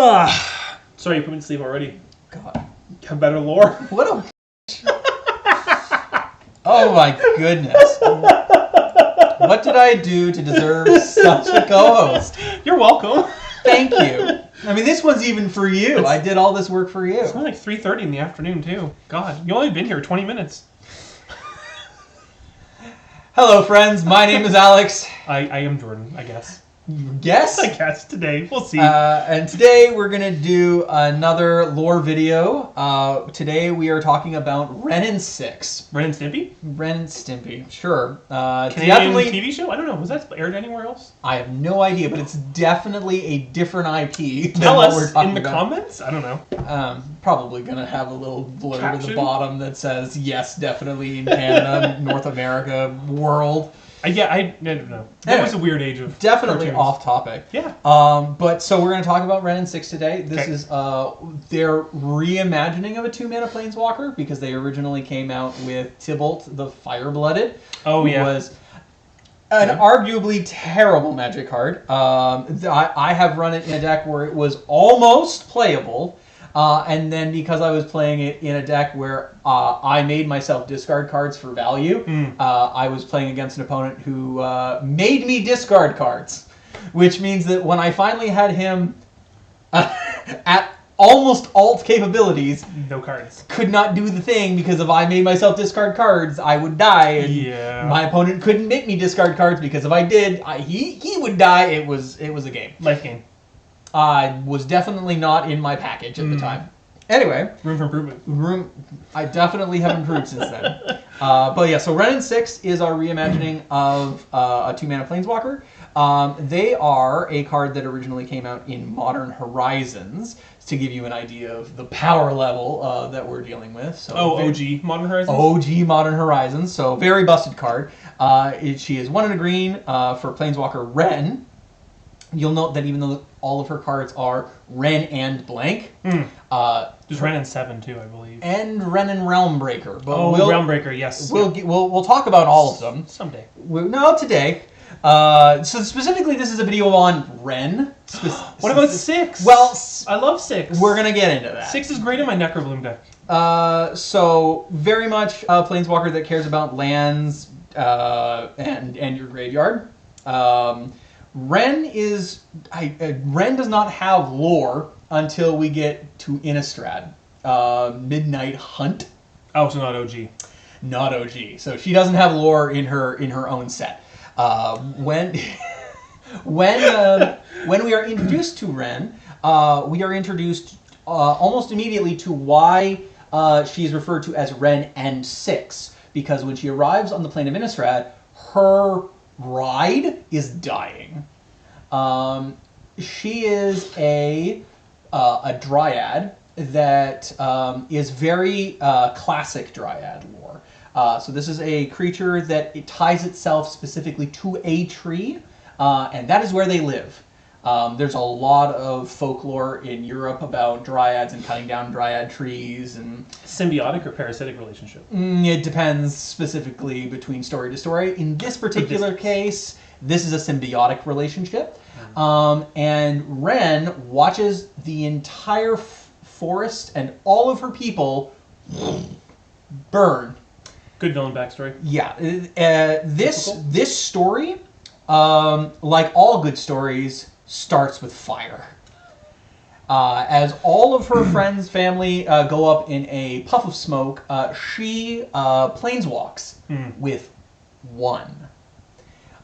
Sorry, you put me to sleep already. God. Have better lore. What a... Oh my goodness. What did I do to deserve such a co-host? You're welcome. Thank you. I mean, this one's even for you. I did all this work for you. It's only like 3:30 in the afternoon, too. God, you only been here 20 minutes. Hello, friends. My name is Alex. I am Jordan, I guess. Yes? I guess today. We'll see. And today we're going to do another lore video. Today we are talking about Wrenn and 6. Wrenn and Stimpy? Wrenn and Stimpy, sure. Canadian Definitely, TV show? I don't know. Was that aired anywhere else? I have no idea, but it's definitely a different IP than Tell what us we're talking in the about. comments. I don't know. Probably going to have a little blurb at Caption? the bottom that says, yes, definitely in Canada, North America, world. Yeah, I don't know. That was a weird age of Definitely cartoons. off topic. Yeah. But so we're going to talk about Wrenn and 6 today. This is their reimagining of a 2-mana Planeswalker because they originally came out with Tybalt the Fire-Blooded. Oh, who yeah. was an arguably terrible Magic card. I have run it in a deck where it was almost playable. And then because I was playing it in a deck where I made myself discard cards for value, I was playing against an opponent who made me discard cards. Which means that when I finally had him at almost alt capabilities, no cards. could not do the thing because if I made myself discard cards, I would die. And my opponent couldn't make me discard cards because if I did, he would die. It was a game. Life game. Was definitely not in my package at the time. Anyway. Room for improvement. I definitely have improved since then. But yeah, so Wrenn and 6 is our reimagining of a 2-mana Planeswalker. They are a card that originally came out in Modern Horizons to give you an idea of the power level that we're dealing with. So OG Modern Horizons? OG Modern Horizons, so very busted card. She is 1 and a green for Planeswalker Wrenn. You'll note that even though all of her cards are Wrenn and blank. There's Wrenn and 7 too, I believe. And Wrenn and Realmbreaker. But Realmbreaker, yes. We'll talk about all of them. Someday. No, today. So specifically, this is a video on Wrenn. What about 6? Well, I love 6. We're going to get into that. 6 is great in my Necrobloom deck. So very much a Planeswalker that cares about lands and your graveyard. Wrenn does not have lore until we get to Innistrad. Midnight Hunt. Oh, so not OG. Not OG. So she doesn't have lore in her own set. When we are introduced to Wrenn, we are introduced almost immediately to why she is referred to as Wrenn and 6. Because when she arrives on the plane of Innistrad, her ride is dying. She is a dryad that is very classic dryad lore. So this is a creature that it ties itself specifically to a tree, and that is where they live. There's a lot of folklore in Europe about dryads and cutting down dryad trees and symbiotic or parasitic relationship. It depends specifically between story to story. In this particular case, this is a symbiotic relationship, and Wrenn watches the entire forest and all of her people burn. Good villain backstory. Yeah, this story, like all good stories, starts with fire. As all of her friends' family go up in a puff of smoke, she planeswalks with 1.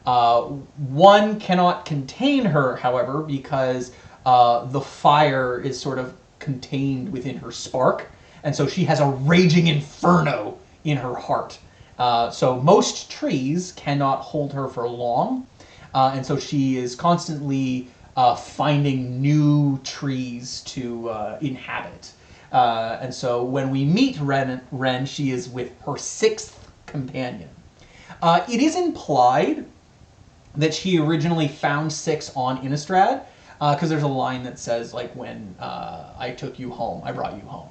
1 cannot contain her, however, because the fire is sort of contained within her spark, and so she has a raging inferno in her heart. So most trees cannot hold her for long, and so she is constantly finding new trees to inhabit. And so when we meet Wrenn, she is with her 6th companion. It is implied that she originally found 6 on Innistrad, because there's a line that says, like, when I took you home, I brought you home.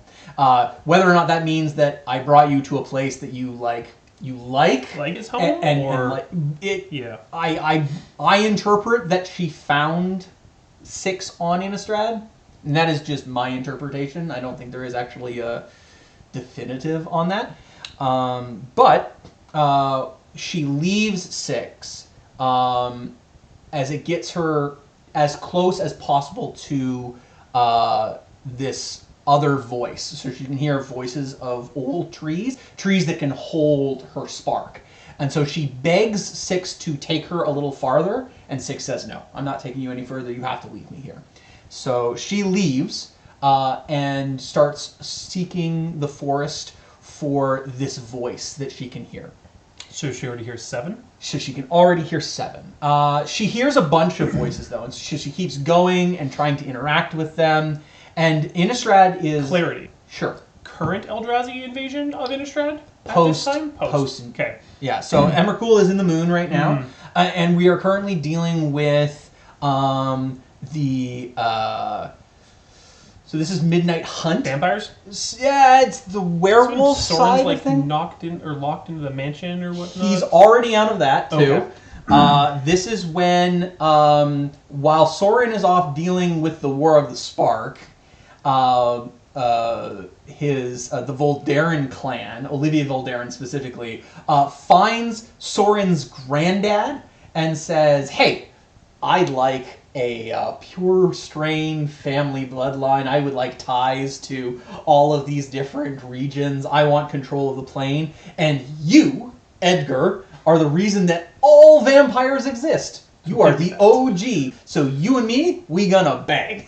Whether or not that means that I brought you to a place that you like it's home, and like it. Yeah. I interpret that she found 6 on Innistrad, And that is just my interpretation. I don't think there is actually a definitive on that. But she leaves 6 as it gets her as close as possible to this other voice. So she can hear voices of old trees that can hold her spark. And so she begs 6 to take her a little farther, and 6 says, no, I'm not taking you any further. You have to leave me here. So she leaves and starts seeking the forest for this voice that she can hear. So she already hears 7? So she can already hear 7. She hears a bunch of voices, though, and so she keeps going and trying to interact with them. And Innistrad is... Clarity. Sure. Current Eldrazi invasion of Innistrad? Post. At this time? Post. Okay. Yeah, so Emrakul is in the moon right now, and we are currently dealing with the... so this is Midnight Hunt. Vampires? Yeah, it's the werewolf Soren's side like of thing. knocked in or locked into the mansion or whatnot. He's already out of that too. Okay. This is when, while Soren is off dealing with the War of the Spark, the Voldaren clan, Olivia Voldaren specifically, finds Soren's granddad and says, "Hey, I'd like a pure strain family bloodline. I would like ties to all of these different regions. I want control of the plane. And you, Edgar, are the reason that all vampires exist. You are the OG. So you and me, we gonna bang."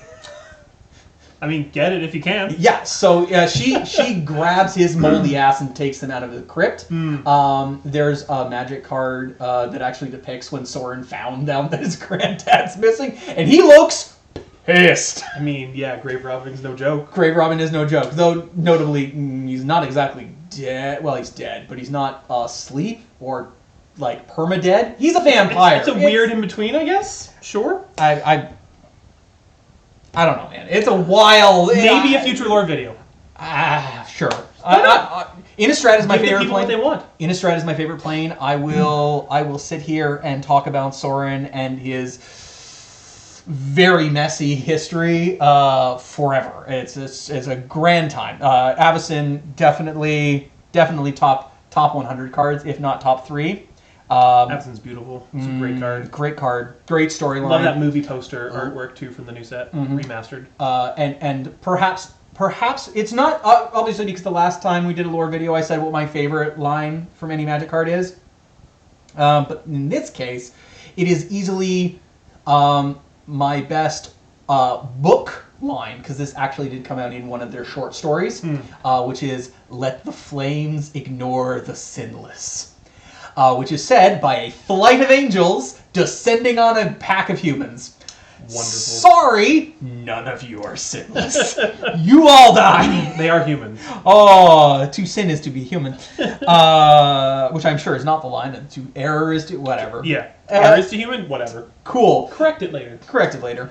I mean, get it if you can. Yeah, so she grabs his moldy ass and takes him out of the crypt. There's a magic card that actually depicts when Soren found out that his granddad's missing, and he looks pissed. I mean, yeah, grave robbing's no joke. Grave robbing is no joke, though notably he's not exactly dead. Well, he's dead, but he's not asleep or like perma-dead. He's a vampire. It's a weird in between, I guess. Sure. I don't know, man. It's a wild... Maybe a future lore video. Sure. Innistrad is my Give the favorite people what plane. they want. Innistrad is my favorite plane. I will sit here and talk about Soren and his very messy history forever. It's a grand time. Avacyn definitely top 100 cards, if not top 3. Avacyn's beautiful. It's a great card. Great card. Great storyline. Love that movie poster artwork too from the new set, remastered. And perhaps it's not obviously because the last time we did a lore video I said what my favorite line from any Magic card is. But in this case, it is easily my best book line, because this actually did come out in one of their short stories, which is "Let the flames ignore the sinless." Which is said by a flight of angels descending on a pack of humans. Wonderful. Sorry, none of you are sinless. You all die. They are humans. Oh, to sin is to be human. Which I'm sure is not the line. And to error is to whatever. Yeah. Error is to human? Whatever. Cool. Correct it later. Correct it later.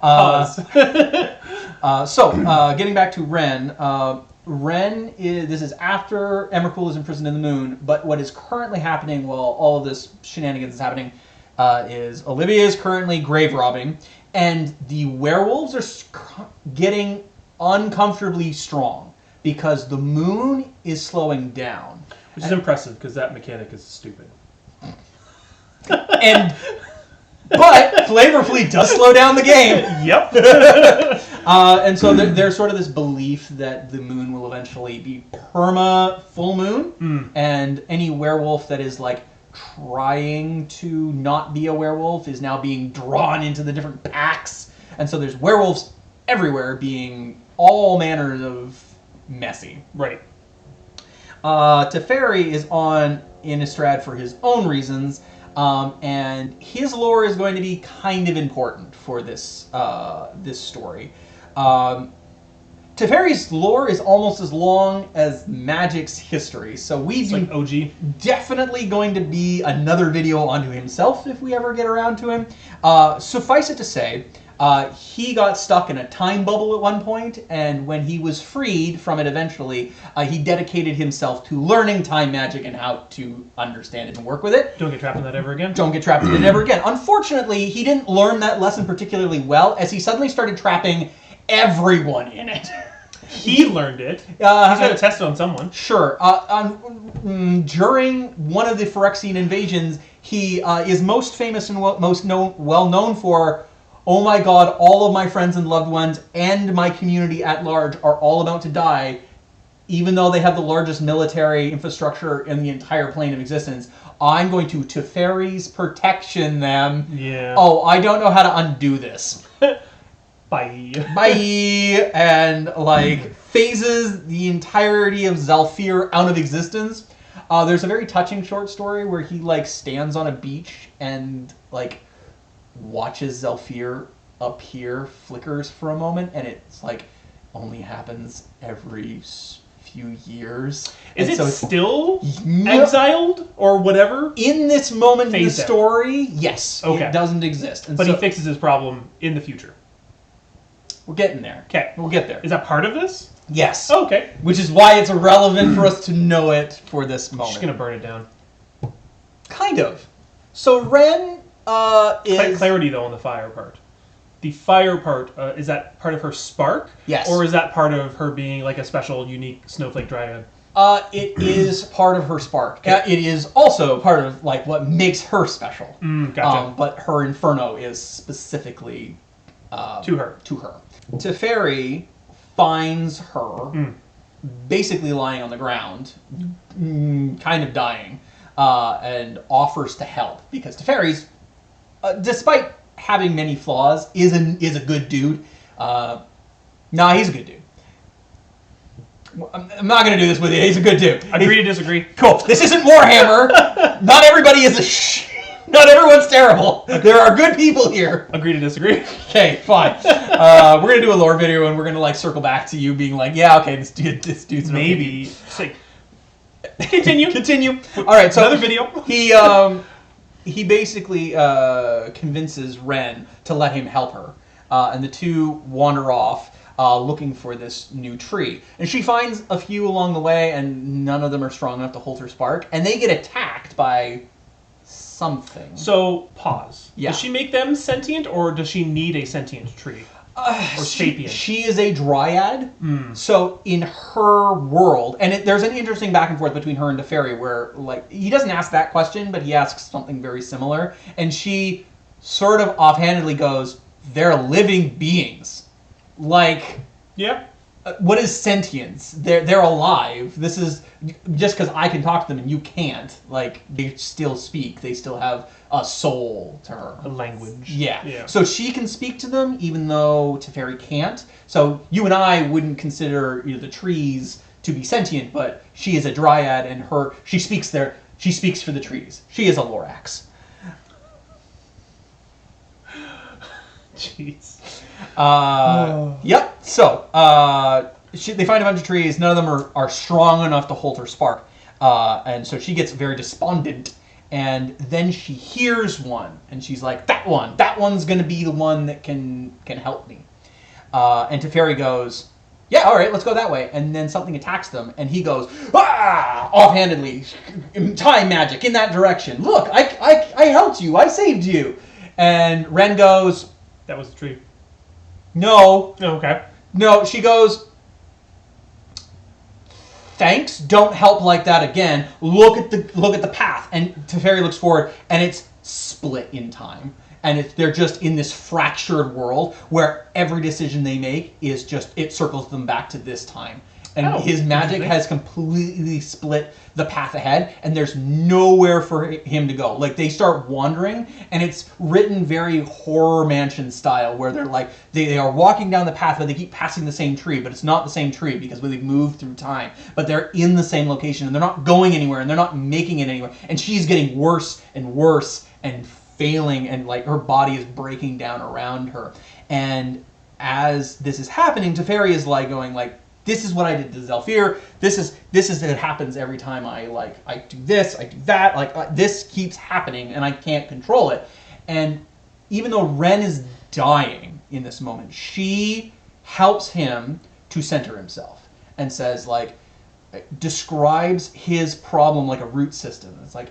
Pause. Getting back to Wrenn. Wrenn this is after Emrakul is imprisoned in the moon, but what is currently happening while all of this shenanigans is happening is Olivia is currently grave robbing, and the werewolves are getting uncomfortably strong because the moon is slowing down. Which is impressive, because that mechanic is stupid. But Flavorfully does slow down the game. Yep. And so there's sort of this belief that the moon will eventually be perma full moon, and any werewolf that is like trying to not be a werewolf is now being drawn into the different packs, and so there's werewolves everywhere being all manners of messy. Right. Teferi is on Innistrad for his own reasons. And his lore is going to be kind of important for this story. Teferi's lore is almost as long as Magic's history, so It's like OG. definitely going to be another video onto himself if we ever get around to him. Suffice it to say, He got stuck in a time bubble at one point, and when he was freed from it eventually, he dedicated himself to learning time magic and how to understand it and work with it. Don't get trapped in that ever again. Don't get trapped in it ever again. Unfortunately, he didn't learn that lesson particularly well, as he suddenly started trapping everyone in it. He learned it. He's got to test it on someone. Sure. During one of the Phyrexian invasions, he is most famous and well known for, oh my god, all of my friends and loved ones and my community at large are all about to die, even though they have the largest military infrastructure in the entire plane of existence. I'm going to Teferi's protection them. Yeah. Oh, I don't know how to undo this. Bye. Bye. And, like, phases the entirety of Zalfir out of existence. There's a very touching short story where he, like, stands on a beach and, like, watches Zalfir appear, flickers for a moment, and it's, like, only happens every few years. Is and it so still exiled or whatever? In this moment in the Phased out. story, yes. Okay. It doesn't exist. And But so he fixes his problem in the future. we're getting there. Okay. We'll get there. Is that part of this? Yes. Oh, okay. Which is why it's irrelevant for us to know it for this I'm moment. just going to burn it down. Kind of. So Wrenn is... Clarity, though, on the fire part. The fire part, is that part of her spark? Yes. Or is that part of her being like a special, unique snowflake dryad? It is part of her spark. It is also part of like what makes her special. Gotcha. But her inferno is specifically To her. Teferi finds her basically lying on the ground, kind of dying, and offers to help because Teferi's, despite having many flaws, is a good dude. He's a good dude. I'm not going to do this with you. He's a good dude. Agree to disagree. Cool. This isn't Warhammer. Not everybody is not everyone's terrible. There are good people here. Agree to disagree. Okay, fine. We're going to do a lore video and we're going to like circle back to you being like, yeah, okay, this dude's an Maybe. Say, continue. Continue. All right, so another video. He basically convinces Wrenn to let him help her, and the two wander off looking for this new tree. And she finds a few along the way, and none of them are strong enough to hold her spark, and they get attacked by something. So, pause. Yeah. Does she make them sentient, or does she need a sentient tree? Or sapient? She is a dryad, so in her world, and there's an interesting back and forth between her and Teferi where, like, he doesn't ask that question, but he asks something very similar, and she sort of offhandedly goes, they're living beings. Like, Yeah. what is sentience? They're alive. This is just because I can talk to them and you can't. Like, they still speak. They still have a soul to her. A language. Yeah. So she can speak to them even though Teferi can't. So you and I wouldn't consider the trees to be sentient, but she is a dryad and she speaks for the trees. She is a Lorax. Jeez. Yep. So they find a bunch of trees. None of them are strong enough to hold her spark, and so she gets very despondent. And then she hears one, and she's like, "That one's going to be the one that can help me." And Teferi goes, "Yeah, all right, let's go that way." And then something attacks them, and he goes, "Ah!" offhandedly, time magic in that direction. Look, I helped you. I saved you. And Wrenn goes, That was the tree. "No." Oh, okay. No, she goes, "Thanks, don't help like that again. Look at the path." And Teferi looks forward, and it's split in time. And they're just in this fractured world where every decision they make is just, it circles them back to this time. And his magic has completely split the path ahead, and there's nowhere for him to go. Like, they start wandering, and it's written very horror mansion style, where they're like, they are walking down the path, but they keep passing the same tree, but it's not the same tree because they've moved through time. But they're in the same location, and they're not going anywhere, and they're not making it anywhere. And she's getting worse and worse and failing, and like her body is breaking down around her. And as this is happening, Teferi is like going like, "This is what I did to Zalfir. This is it happens every time I do this, I do that. Like this keeps happening, and I can't control it." And even though Wrenn is dying, in this moment. She helps him to center himself and says, like, describes his problem like a root system. It's like,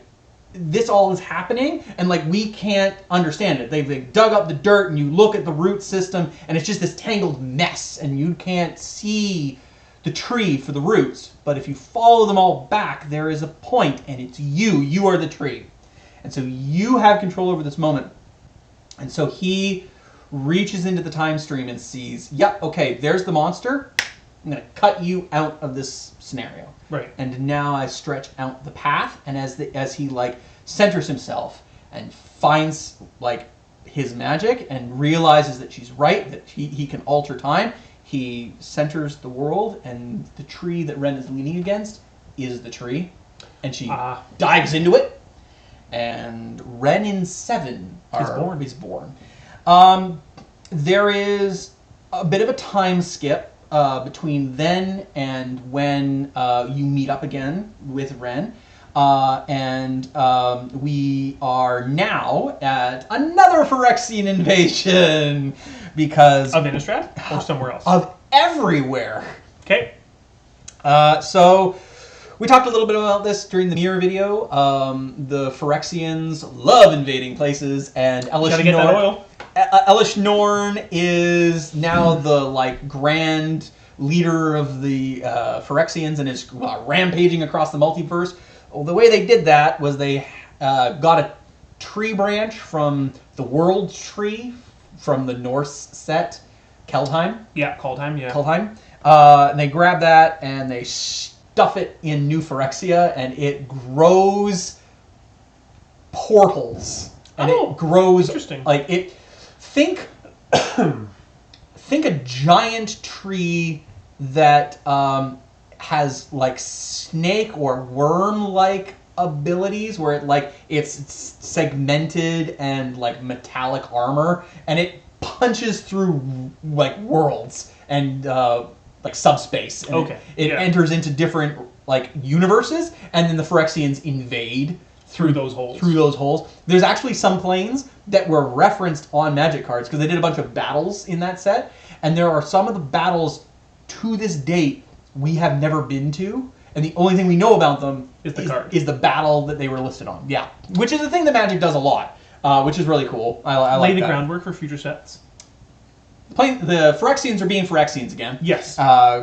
this all is happening, and like we can't understand it. They've dug up the dirt, and you look at the root system, and it's just this tangled mess, and you can't see the tree for the roots. But if you follow them all back, there is a point, and it's you. You are the tree. And so you have control over this moment. And so he reaches into the time stream and sees, yep, okay, there's the monster. I'm going to cut you out of this scenario. Right. And now I stretch out the path, and as he like centers himself and finds like his magic and realizes that she's right, that he can alter time, he centers the world, and the tree that Wrenn is leaning against is the tree, and she dives into it, and Wrenn in 7 is born. There is a bit of a time skip between then and when you meet up again with Wrenn. And we are now at another Phyrexian invasion because... Of Innistrad? Or somewhere else? Of everywhere. Okay. So we talked a little bit about this during the mirror video. The Phyrexians love invading places, and Gotta get that oil. Elish Norn is now the like grand leader of the Phyrexians and is rampaging across the multiverse. Well, the way they did that was they got a tree branch from the World Tree from the Norse set, Keldheim. Yeah, Kaldheim, yeah. Keldheim. And they grab that and they stuff it in New Phyrexia, and it grows portals. And it grows interesting. Like it. Think a giant tree that has like snake or worm-like abilities, where it's segmented and like metallic armor, and it punches through like worlds and like subspace. And it enters into different like universes, and then the Phyrexians invade through those holes. There's actually some planes that were referenced on Magic cards because they did a bunch of battles in that set, and there are some of the battles to this date we have never been to, and the only thing we know about them is the battle that they were listed on. Yeah, which is the thing that Magic does a lot, which is really cool. I like the that. groundwork for future sets. The Phyrexians are being Phyrexians again. Yes.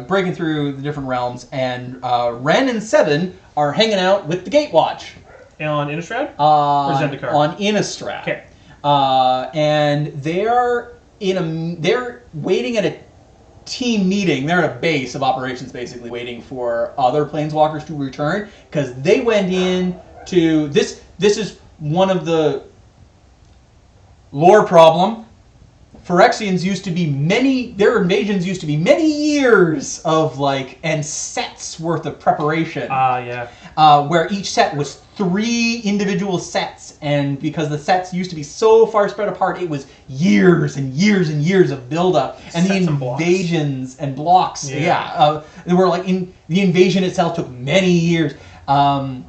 Breaking through the different realms, and Wrenn and 7 are hanging out with the Gatewatch. On Innistrad? Or Zendikar? On Innistrad. Okay. And they're waiting at a team meeting. They're at a base of operations, basically, waiting for other planeswalkers to return, because they went in to... This is one of the lore problem. Phyrexians used to be their invasions used to be many years of and sets worth of preparation. Yeah. Where each set was 3 individual sets, and because the sets used to be so far spread apart, it was years and years and years of buildup. And the invasions and blocks, they were the invasion itself took many years. And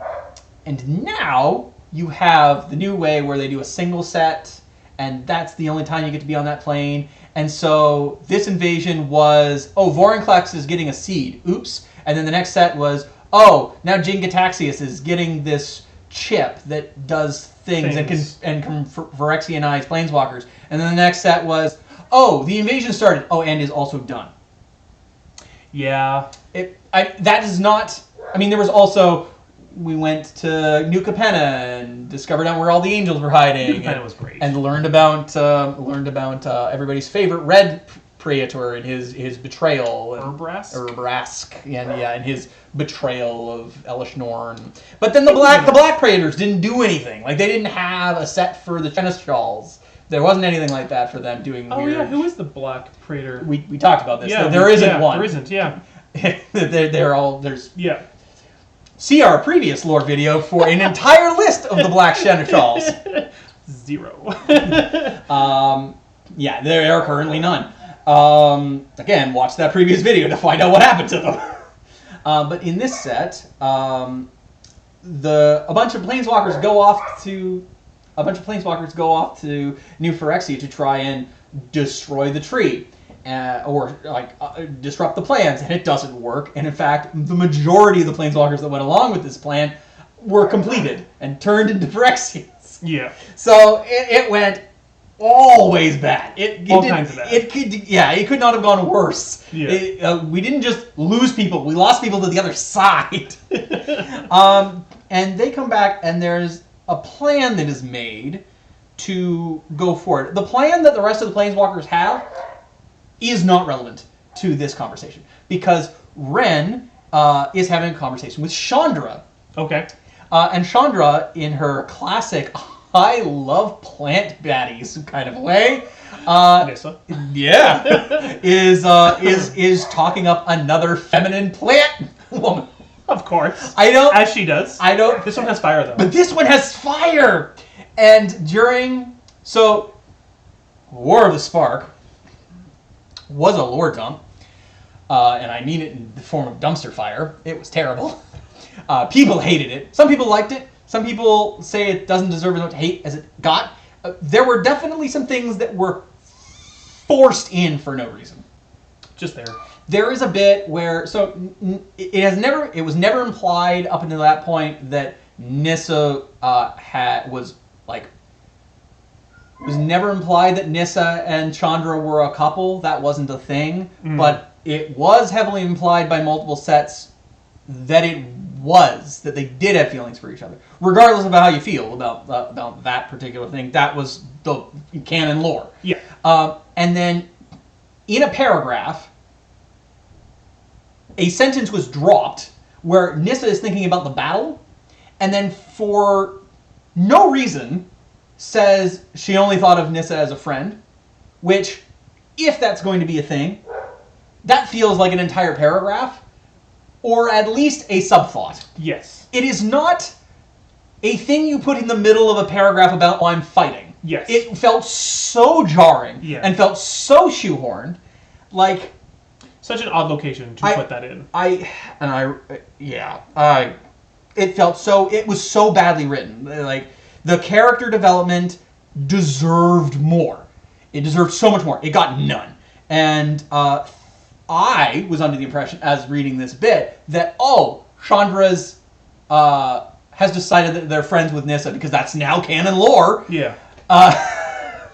now you have the new way where they do a single set, and that's the only time you get to be on that plane. And so this invasion was, Vorinclex is getting a seed. Oops. And then the next set was, now Jin-Gitaxias is getting this chip that does things. and can Phyrexianize planeswalkers. And then the next set was, the invasion started. And is also done. Yeah. That is not... I mean, there was also... We went to New Capenna and discovered out where all the angels were hiding. New Capenna was great. And learned about everybody's favorite red Praetor and his betrayal. Urbrask. And his betrayal of Elish Norn. But then the black Praetors didn't do anything. They didn't have a set for the Seneschals. There wasn't anything like that for them doing weird... Oh yeah, who is the black Praetor? We talked about this. Yeah, there isn't one. There isn't, yeah. They're all... There's... Yeah. See our previous lore video for an entire list of the Black Seneschals. 0. There are currently none. Again, watch that previous video to find out what happened to them. But in this set, a bunch of planeswalkers go off to New Phyrexia to try and destroy the tree. Or disrupt the plans, and it doesn't work. And in fact, the majority of the planeswalkers that went along with this plan were completed and turned into Phyrexians. Yeah. So it went always bad. All kinds of bad. It could not have gone worse. Yeah. We didn't just lose people; we lost people to the other side. And they come back, and there's a plan that is made to go forward. The plan that the rest of the planeswalkers have is not relevant to this conversation because Wrenn is having a conversation with Chandra. Okay. And Chandra, in her classic "I love plant baddies" kind of way, Nissa. yeah, is talking up another feminine plant woman. Of course. I don't. As she does. I don't. This one has fire though. But this one has fire, and War of the Spark was a lore dump, and I mean it in the form of dumpster fire. It was terrible. People hated it. Some people liked it. Some people say it doesn't deserve as much hate as it got. There were definitely some things that were forced in for no reason. Just there. There is a bit where it was never implied up until that point that Nissa it was never implied that Nissa and Chandra were a couple. That wasn't a thing. But it was heavily implied by multiple sets that that they did have feelings for each other. Regardless of how you feel about that particular thing, that was the canon lore. Yeah. And then in a paragraph, a sentence was dropped where Nissa is thinking about the battle, and then for no reason says she only thought of Nissa as a friend, which, if that's going to be a thing, that feels like an entire paragraph, or at least a subthought. Yes. It is not a thing you put in the middle of a paragraph about I'm fighting. Yes. It felt so jarring and felt so shoehorned, like... Such an odd location to put that in. It was so badly written. Like, the character development deserved more. It deserved so much more. It got none. And I was under the impression, as reading this bit, that, Chandra's has decided that they're friends with Nissa because that's now canon lore. Yeah.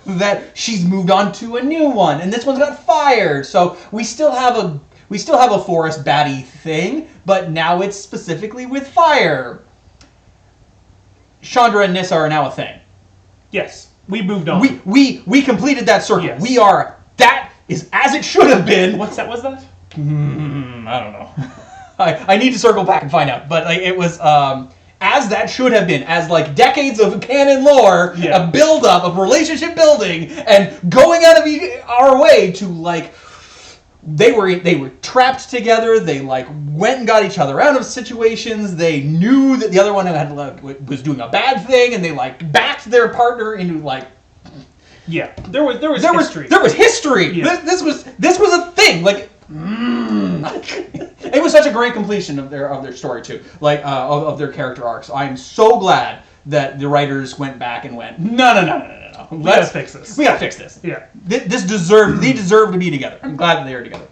That she's moved on to a new one, and this one's got fired. So we still have a forest baddie thing, but now it's specifically with fire. Chandra and Nissa are now a thing. Yes. We moved on. We completed that circle. Yes. That is as it should have been. What set was that? I don't know. I need to circle back and find out, but it was as that should have been, as like decades of canon lore, a build-up of relationship building, and going out of our way to like, they were trapped together. They like went and got each other out of situations. They knew that the other one was doing a bad thing, and they like backed their partner into like. Yeah, there was history. There was history. Yeah. This was a thing. Like. It was such a great completion of their story too, like of their character arcs. I'm so glad that the writers went back and went, no. We gotta fix this. We gotta fix this. Yeah. They deserve to be together. I'm glad that they are together.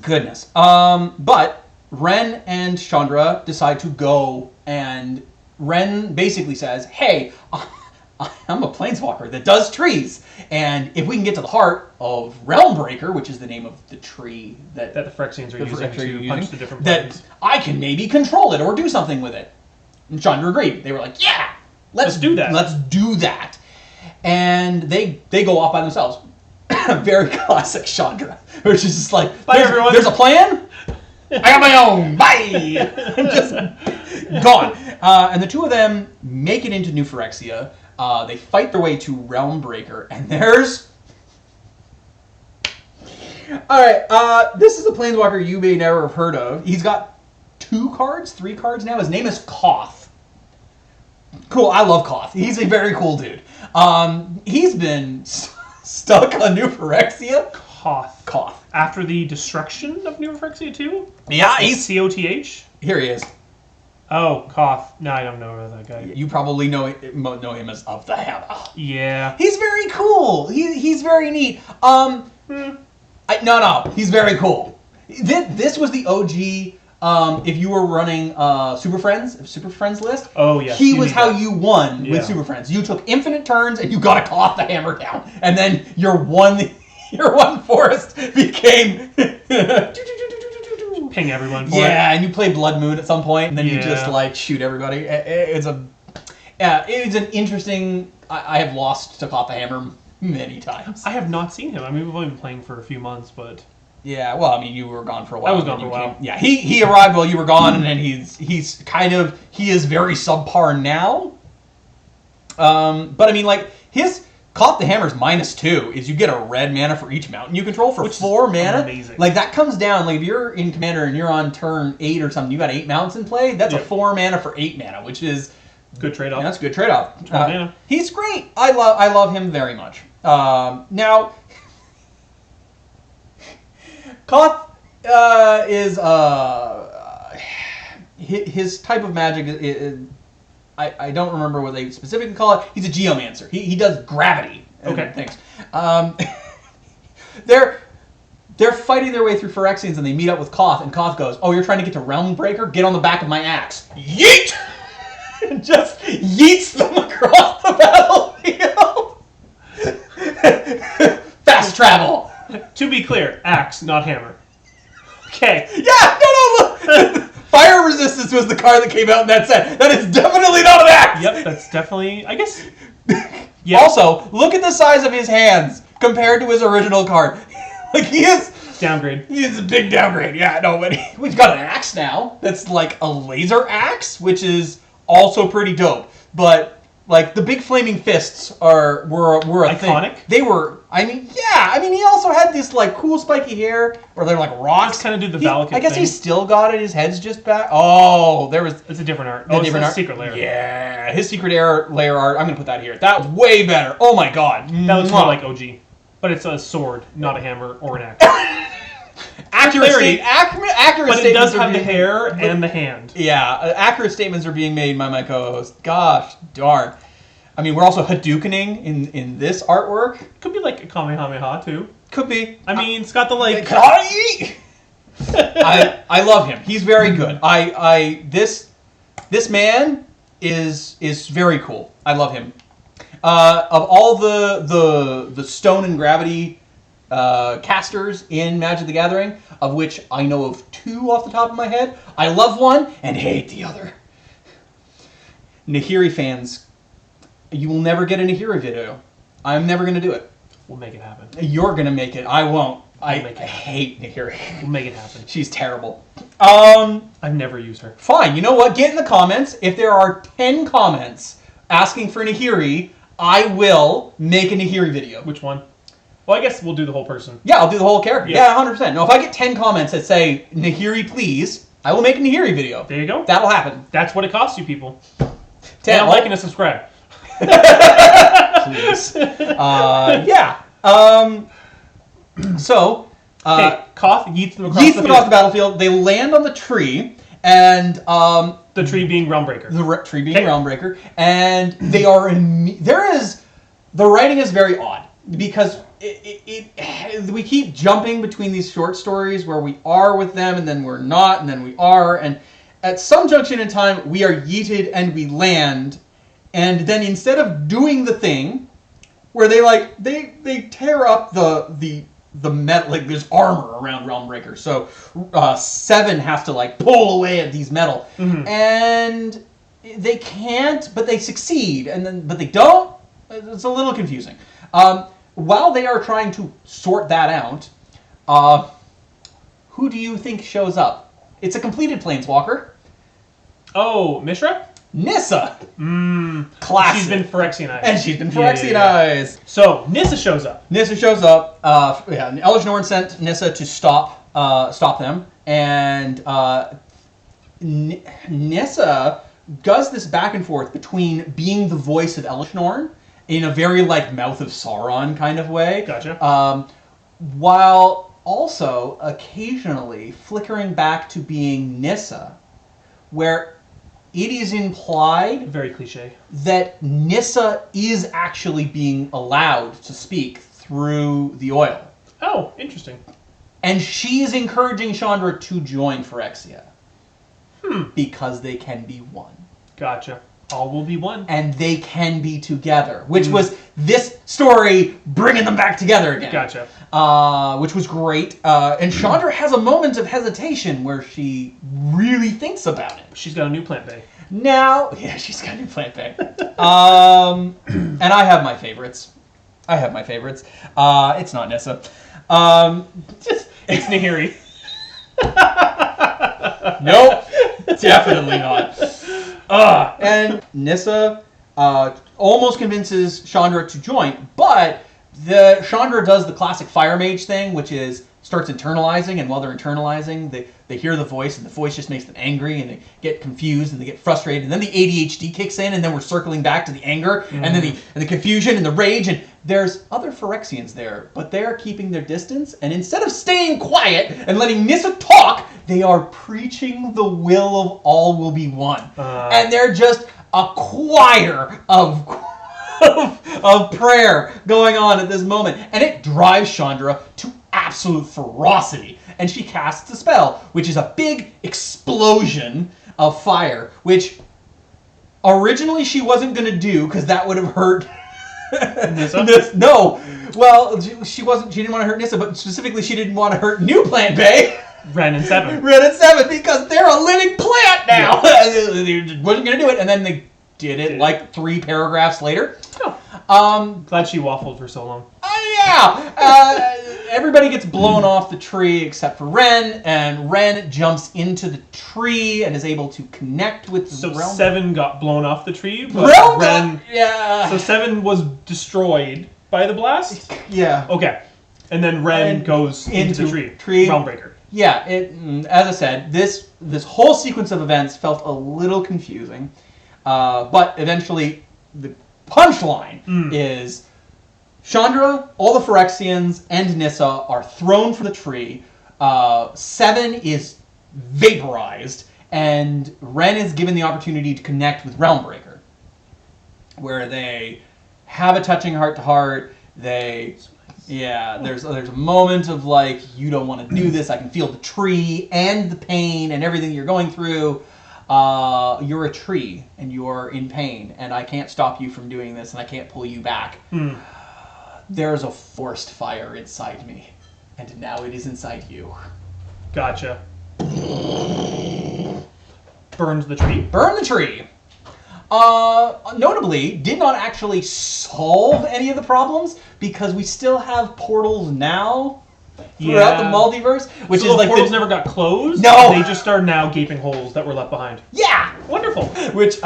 Goodness. But Wrenn and Chandra decide to go, and Wrenn basically says, "Hey, I'm a planeswalker that does trees, and if we can get to the heart of Realmbreaker, which is the name of the tree that the Phyrexians are using to punch the different that planes, I can maybe control it or do something with it." And Chandra agreed. They were like, "Yeah, let's do that. Let's do that." And they go off by themselves. Very classic Chandra, which is just like, "Bye, everyone. There's a plan. I got my own. Bye." Just gone. And the two of them make it into New Phyrexia. They fight their way to Realmbreaker, and there's... Alright, this is a planeswalker you may never have heard of. He's got 3 cards now. His name is Koth. Cool, I love Koth. He's a very cool dude. He's been stuck on New Phyrexia. Koth. After the destruction of New Phyrexia 2? Yeah, he's... COTH? Here he is. Oh, Koth. No, I don't know that guy. You probably know him as Of the Hammer. Yeah. He's very cool. He's very neat. He's very cool. This was the OG. If you were running Super Friends list, oh yeah, he was how you won with Super Friends. You took infinite turns and you got to Koth the Hammer down, and then your one forest became ping everyone. And you play Blood Moon at some point, and then you just like shoot everybody. It's an interesting. I have lost to Koth the Hammer many times. I have not seen him. I mean, we've only been playing for a few months, but. Yeah, well, I mean, you were gone for a while. I was gone for a while. Yeah, he arrived while you were gone, and then he is very subpar now. But I mean, like his Koth the Hammer's -2 is you get a red mana for each mountain you control for 4 mana. Amazing. Like that comes down. Like if you're in Commander and you're on turn 8 or something, you got 8 mountains in play. That's a 4 mana for 8 mana, which is good trade off. Yeah, that's a good trade off. Mana. He's great. I love him very much. Now. Koth is his type of magic is I don't remember what they specifically call it. He's a geomancer. He does gravity and things. They're fighting their way through Phyrexians and they meet up with Koth and Koth goes, "Oh, you're trying to get to Realmbreaker? Get on the back of my axe." Yeet! And just yeets them across the battlefield. Fast travel. To be clear, axe, not hammer. Okay. Yeah, no, look. Fire resistance was the card that came out in that set. That is definitely not an axe. Yep, that's definitely, I guess. Yep. Also, look at the size of his hands compared to his original card. Like he is downgrade. He is a big downgrade. Yeah, no, but we've got an axe now. That's like a laser axe, which is also pretty dope. But like the big flaming fists were a iconic thing. They were. I mean, he also had this like cool spiky hair where they're like rocks. Kind of do the Valakut I guess thing. he still got it. His head's just back. Oh, there was. It's a different art. It's a secret layer. Yeah, his secret layer art. I'm gonna put that here. That was way better. Oh my god. That looks more like OG, but it's a sword, not a hammer or an axe. Accurate but it does have the being hair and the hand. Yeah, accurate statements are being made by my co-host. Gosh darn. I mean, we're also Hadoukening in this artwork. Could be like a Kamehameha too. Could be. I mean, it's got the like. I love him. He's very good. This man is very cool. I love him. Of all the stone and gravity casters in Magic the Gathering, of which I know of 2 off the top of my head, I love one and hate the other. Nahiri fans, you will never get a Nahiri video. I'm never going to do it. We'll make it happen. You're going to make it. I won't. I hate Nahiri. We'll make it happen. She's terrible. I've never used her. Fine. You know what? Get in the comments. If there are 10 comments asking for Nahiri, I will make a Nahiri video. Which one? Well, I guess we'll do the whole person. Yeah, I'll do the whole character. Yeah, 100%. No, if I get 10 comments that say, Nahiri, please, I will make a Nahiri video. There you go. That'll happen. That's what it costs you, people. 10, like and subscribe. Please. So, Koth yeets them across the battlefield. They land on the tree, and the tree being Realmbreaker. The tree being Realmbreaker, and they are the writing is very odd because we keep jumping between these short stories where we are with them and then we're not and then we are, and at some junction in time we are yeeted and we land, and then instead of doing the thing where they tear up the metal, like there's armor around Realmbreaker, so 7 has to like pull away at these metal, and they can't, but they succeed, but they don't. It's a little confusing. While they are trying to sort that out, who do you think shows up? It's a completed Planeswalker. Oh, Mishra? Nissa! Classic. She's been Phyrexianized. And she's been Phyrexianized. So, Nissa shows up. Nissa shows up. Eldritch Norn sent Nissa to stop them. And Nissa does this back and forth between being the voice of Eldritch Norn in a very like Mouth of Sauron kind of way. Gotcha. While also occasionally flickering back to being Nissa, where it is implied Very cliche. that Nissa is actually being allowed to speak through the oil. Oh, interesting. And she is encouraging Chandra to join Phyrexia. Because they can be one. Gotcha. All will be one. And they can be together, which was this story bringing them back together again. Gotcha. Which was great. And Chandra has a moment of hesitation where she really thinks about it. She's got a new plant bay. Now, yeah, she's got a new plant bay. And I have my favorites. It's not Nissa. It's Nahiri. Nope, definitely not. And Nissa almost convinces Chandra to join, but Chandra does the classic fire mage thing, which is starts internalizing, and while they're internalizing, they hear the voice, and the voice just makes them angry, and they get confused, and they get frustrated, and then the ADHD kicks in, and then we're circling back to the anger, and then the confusion, and the rage, and there's other Phyrexians there, but they're keeping their distance, and instead of staying quiet and letting Nissa talk, they are preaching the will of all will be one. And they're just a choir of prayer going on at this moment, and it drives Chandra to absolute ferocity, and she casts a spell, which is a big explosion of fire, which originally she wasn't going to do because that would have hurt Nissa? No. Well, she didn't want to hurt Nissa, but specifically she didn't want to hurt New Plant Bay. Wrenn and Seven. Because they're a living plant now. Yeah. They wasn't going to do it, and then they did it like 3 paragraphs later. Oh. Glad she waffled for so long. Everybody gets blown off the tree except for Wrenn, and Wrenn jumps into the tree and is able to connect with the So realm. 7 got blown off the tree, but Wrenn... Yeah. So 7 was destroyed by the blast? Yeah. Okay. And then Wrenn goes into the tree. Realmbreaker. Yeah, as I said, this whole sequence of events felt a little confusing, but eventually the punchline is Chandra, all the Phyrexians, and Nissa are thrown from the tree. 7 is vaporized, and Wrenn is given the opportunity to connect with Realmbreaker, where they have a touching heart-to-heart. There's a moment of like, you don't want to do this. I can feel the tree and the pain and everything you're going through. You're a tree and you're in pain, and I can't stop you from doing this, and I can't pull you back. There's a forced fire inside me, and now it is inside you. Gotcha. Burns the tree. Burn the tree. Notably, did not actually solve any of the problems because we still have portals now throughout the multiverse, which so is like portals never got closed. No, they just are now gaping holes that were left behind. Yeah, wonderful. Which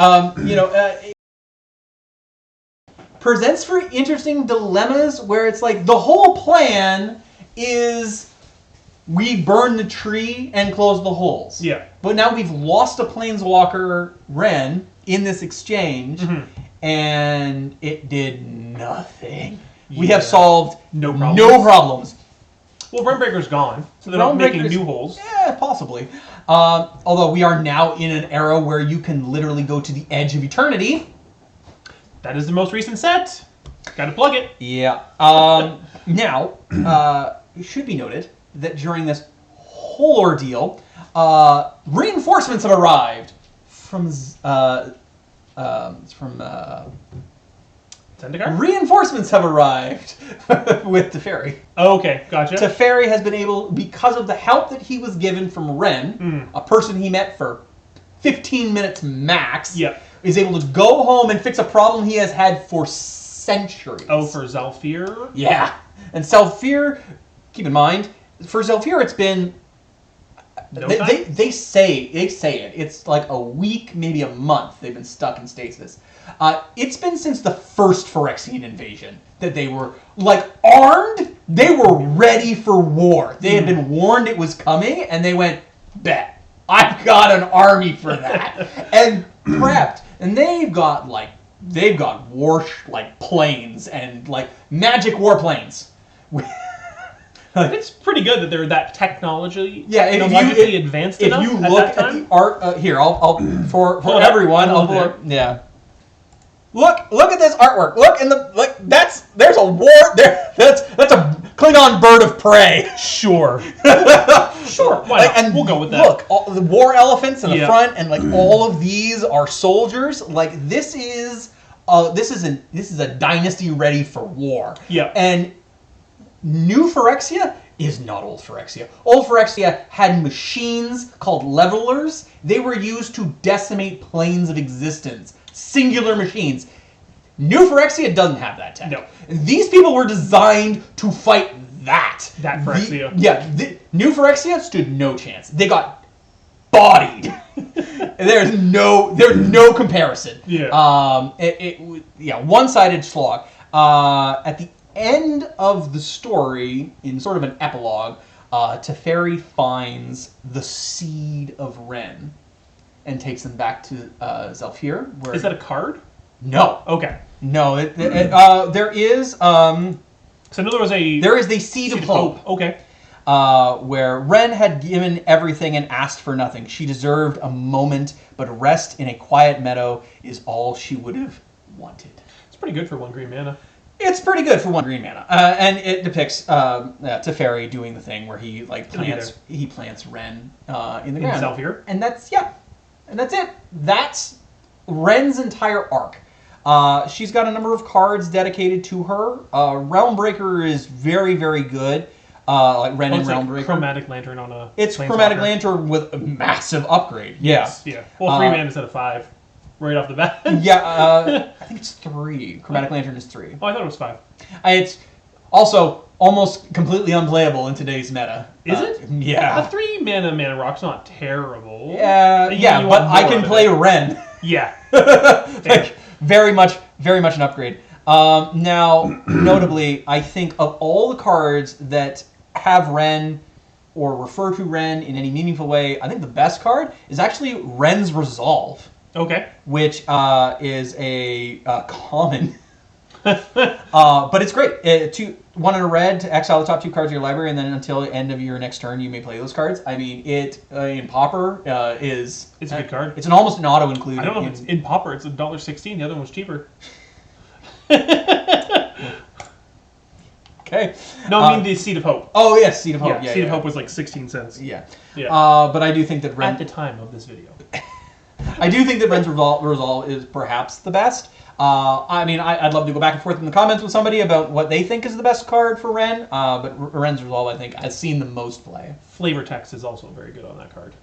presents for interesting dilemmas where it's like the whole plan is we burn the tree and close the holes. Yeah. But now we've lost a planeswalker, Wrenn, in this exchange, and it did nothing. Yeah. We have solved no problems. Well, Realmbreaker's gone, so they're not making new holes. Yeah, possibly. Although we are now in an era where you can literally go to the edge of eternity. That is the most recent set. Gotta plug it. Yeah. Now, it should be noted that during this whole ordeal, reinforcements have arrived from Zendikar? Reinforcements have arrived with Teferi. Oh, okay, gotcha. Teferi has been able, because of the help that he was given from Wrenn, a person he met for 15 minutes max, is able to go home and fix a problem he has had for centuries. Oh, for Zhalfir? Yeah. And Zhalfir, keep in mind, for Zhalfir it's been... They say it. It's like a week, maybe a month they've been stuck in stasis. It's been since the first Phyrexian invasion that they were, like, armed. They were ready for war. They had been warned it was coming, and they went, bet. I've got an army for that. And prepped. And they've got war, like, planes and, like, magic warplanes. It's pretty good that they're that technologically advanced if enough you at look that at time. the art here, I'll for Hold everyone, up. I'll pull up. Yeah. Look at this artwork. Look in the there's a war there. That's a Klingon bird of prey. Sure. Sure. Why not? And we'll go with that. Look, all the war elephants in the front, and all of these are soldiers. This is a dynasty ready for war. Yeah. And New Phyrexia is not Old Phyrexia. Old Phyrexia had machines called levelers. They were used to decimate planes of existence. Singular machines. New Phyrexia doesn't have that tech. No. These people were designed to fight that. That Phyrexia. New Phyrexia stood no chance. They got bodied. There's no comparison. Yeah. One-sided slog. At the end of the story, in sort of an epilogue, Teferi finds the seed of Wrenn and takes them back to Zhalfir. Is that a card? No. Okay. No. There is. So I know there is the seed of hope. Okay. Where Wrenn had given everything and asked for nothing. She deserved a moment, but rest in a quiet meadow is all she would have wanted. It's pretty good for 1 green mana. It's pretty good for 1 green mana, and it depicts Teferi doing the thing where he plants Wrenn in the ground. Zhalfir? And that's it. That's Wrenn's entire arc. She's got a number of cards dedicated to her. Realmbreaker is very, very good. Wrenn and Realmbreaker. Chromatic Lantern on a. It's Chromatic Lantern with a massive upgrade. Yes. Yeah. Well, 3 mana instead of 5, right off the bat. I think it's 3. Chromatic Lantern is 3. Oh, I thought it was 5. It's also almost completely unplayable in today's meta. Is it? Yeah. A 3 mana rock's not terrible. But I can play Wrenn. Yeah. Very much an upgrade. Now, notably, I think of all the cards that have Wrenn or refer to Wrenn in any meaningful way, I think the best card is actually Wrenn's Resolve. Okay. Which is a common. But it's great. 1 in a red to exile the top 2 cards of your library, and then until the end of your next turn, you may play those cards. I mean, it in Pauper is... It's a good card. It's almost an auto-include. I don't know if it's in Pauper. It's $1.16. The other one's cheaper. Okay. No, I mean the Seed of Hope. Oh, yes, Seed of Hope. Yeah, Seed of Hope was like 16 cents. Yeah. Yeah. But I do think that At the time of this video. I do think that Wrenn's Resolve is perhaps the best. I'd love to go back and forth in the comments with somebody about what they think is the best card for Wrenn. But Wrenn's Resolve, I think, has seen the most play. Flavor Text is also very good on that card.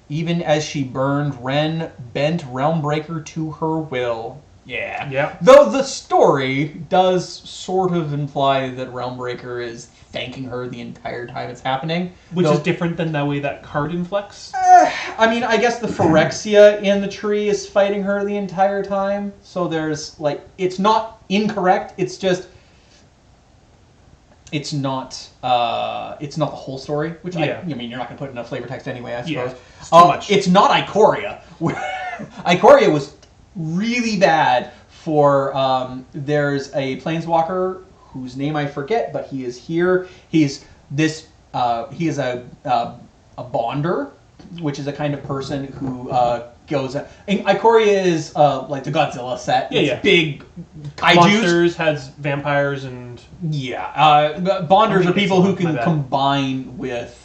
Even as she burned, Wrenn bent Realmbreaker to her will. Yeah. Though the story does sort of imply that Realmbreaker is thanking her the entire time it's happening. Which is different than the way that card inflects? I guess the Phyrexia in the tree is fighting her the entire time. So there's, it's not incorrect, it's just... It's not the whole story, which you're not going to put enough flavor text anyway, I suppose. Yeah, it's too much. It's not Ikoria. Ikoria was really bad for there's a planeswalker whose name I forget, but he is here. He is a bonder, which is a kind of person who goes. Ikoria is like the Godzilla set. It's big kaijus. Monsters has vampires and bonders are people who can combine with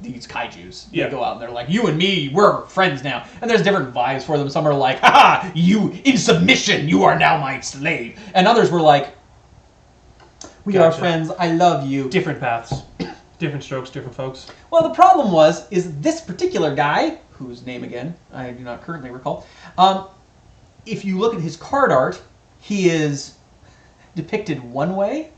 these kaijus. They go out and they're like, you and me, we're friends now. And there's different vibes for them. Some are like, haha, you in submission, you are now my slave. And others were like, we are friends, I love you. Different paths. Different strokes, different folks. Well, the problem is this particular guy, whose name again I do not currently recall, if you look at his card art, he is depicted one way.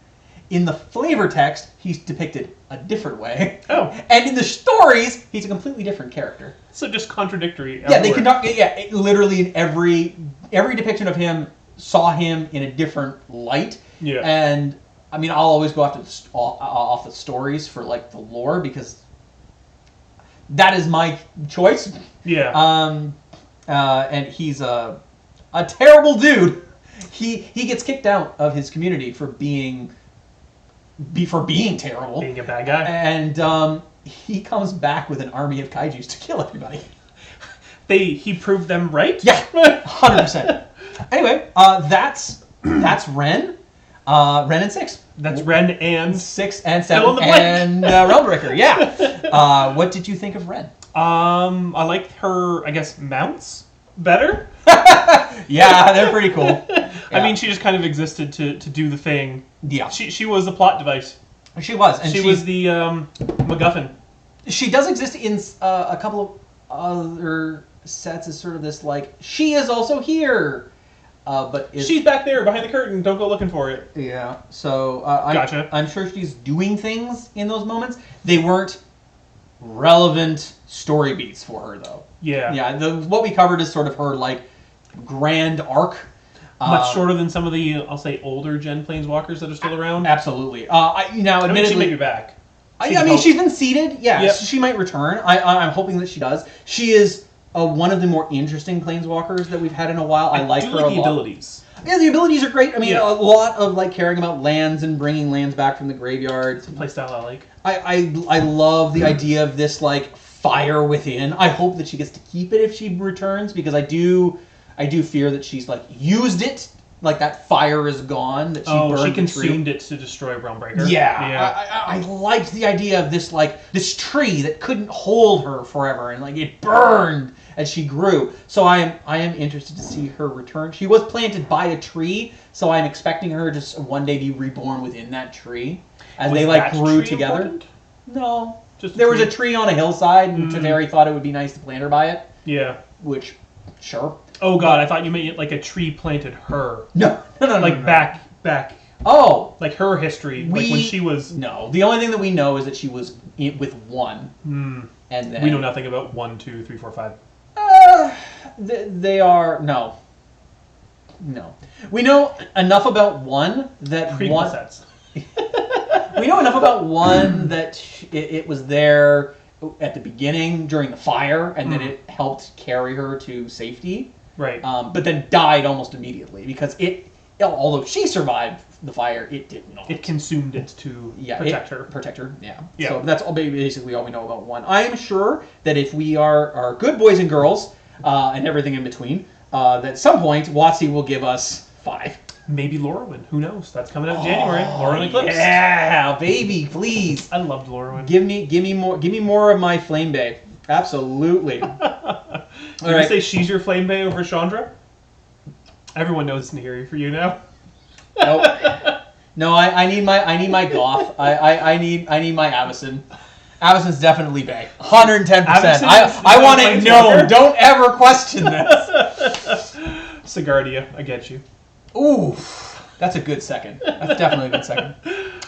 In the flavor text, he's depicted a different way. Oh. And in the stories, he's a completely different character. So just contradictory. They cannot. Literally in every depiction of him saw him in a different light. Yeah. And I'll always go off the stories for the lore because that is my choice. Yeah. And he's a terrible dude. He gets kicked out of his community for being for being terrible. Being a bad guy. And he comes back with an army of kaijus to kill everybody. He proved them right? Yeah, 100%. Anyway, that's Wrenn. Wrenn and 6. That's Wrenn and 6 and Fill in 7 the blank. and Realmbreaker. Yeah. What did you think of Wrenn? I liked her, I guess, mounts better. Yeah, they're pretty cool. Yeah. I mean, she just kind of existed to do the thing. Yeah. She was the plot device. She was. And she was the MacGuffin. She does exist in a couple of other sets as sort of this, like, she is also here. But she's back there behind the curtain. Don't go looking for it. Yeah. So Gotcha. I'm sure she's doing things in those moments. They weren't relevant story beats for her, though. Yeah. Yeah. What we covered is sort of her, like, grand arc. Much shorter than some of the, I'll say, older gen planeswalkers that are still around. Absolutely. Admittedly, I mean, she may be back. I mean, she's been seeded. Yeah, Yep. she might return. I'm hoping that she does. She is one of the more interesting planeswalkers that we've had in a while. I like her a lot. the abilities. Yeah, the abilities are great. I mean, Yeah. a lot of, like, caring about lands and bringing lands back from the graveyard. It's a playstyle I like. I love the idea of this, like, fire within. I hope that she gets to keep it if she returns, because I do fear that she's, like, used it, like that fire is gone, that she burned she the consumed tree. it to destroy Realmbreaker. Yeah. I liked the idea of this, like, this tree that couldn't hold her forever, and, like, it burned as she grew. So I am interested to see her return. She was planted by a tree, so I'm expecting her to one day be reborn within that tree as Was they, like, that grew tree together. important? No. Just There was a tree on a hillside, and Teferi thought it would be nice to plant her by it, Yeah. which, sure. Oh god, I thought you meant like a tree planted her. No. Like no. back. Oh! Like her history, like when she was. No. The only thing that we know is that she was with one. And then... We know nothing about 1, 2, 3, 4, 5. They are... No. We know enough about one that Prequel one... sets. We know enough about one that it was there at the beginning during the fire, and then it helped carry her to safety. Right. But then died almost immediately because although she survived the fire, it did not. It consumed it to protect her. Protect her, yeah. Yeah. So that's basically all we know about one. I am sure that if we are good boys and girls, and everything in between, that at some point, WotC will give us 5. Maybe Lorwyn. Who knows? That's coming out in January. Lorwyn Eclipse. Yeah, baby, please. I loved Lorwyn. Give me more of my Flame Bay. Absolutely. Did you say she's your Flame Bay over Chandra? Everyone knows it's Nahiri for you now. Nope. No, I need my Goth. I need my Avacyn. Avacyn's definitely Bay. 110%. I want it known. Don't ever question this. Sigardia, I get you. Ooh, that's a good second. That's definitely a good second.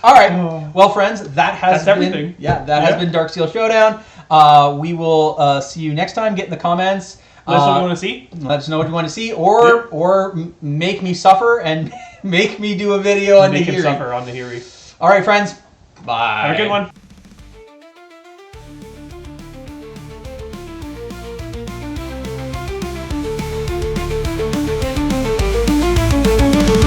All right. Well, friends, that's everything. That has been Darksteel Showdown. We will see you next time. Get in the comments. Let us know what you want to see. Let us know what you want to see, or make me suffer and make me do a video on Make him Nahiri. suffer on Nahiri. All right, friends. Bye. Have a good one.